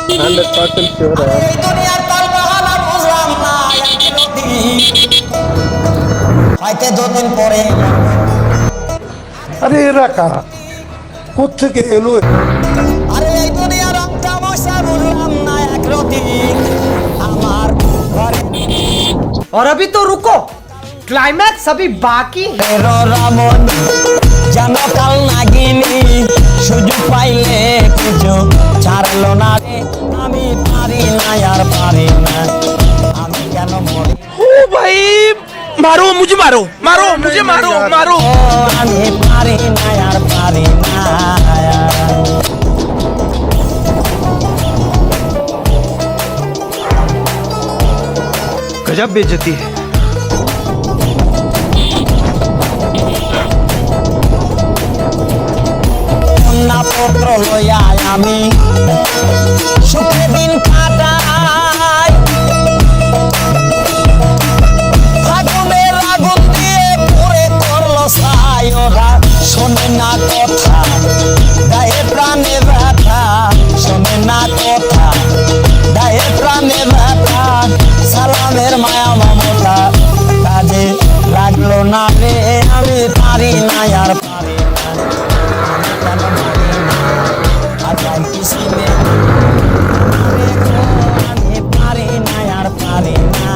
100% sure है। দুনিয়ার তালবাহানা বুঝলাম না হয়তো দুদিন পরে আরে এরা কারা, কোত্থেকে এলো? আরে এই দুনিয়ার রং তামাশা বুঝলাম না একরতি আমার ঘরে और अभी तो रुको, क्लाइमैक्स अभी बाकी है। রামন জানো কাল নাগিনি সুযোগ পাইলে কিছু ছাড়লো না রে আমি পারি না আর পারি না আমি কেন মরি ओ भाई मारो मुझे, मारो मारो मुझे, मारो मारो। ও আমি পারি না আর পারি না गजब बेइज्जती है। কন্যা পত্র লইয়া আমি সুখে দিন কাটাই ফাগুনের আগুন দিয়ে পুরে করলো ছাই ওরা শোনে না কথা গায়ে প্রাণে ব্যথা শোনে না কথা গায়ে প্রাণে ব্যথা সালামের মায়া মমতা কাজে লাগলো না রে আমি পারি না আর পারি না আর যাই কিসিনে আমি পারি না আর পারি না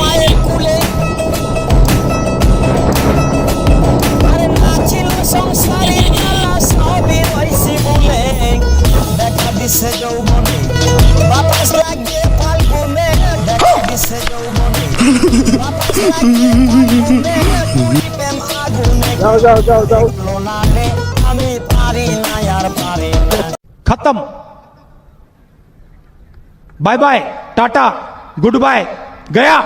মায়ের কুলে আরে না ছিল সংসারে খেলা সবই রইছি বলে দেখা দিছে যৌবনে বাতাস লাগে ফাল্গুনে দেখা দিছে যৌবনে বাতাস লাগে ফাল্গুনে প্রেম আগুনে जाओ जाओ जाओ जाओ। না রে আমি পারি না আর পারি না खत्म, बाय बाय, टाटा, गुड बाय, गया।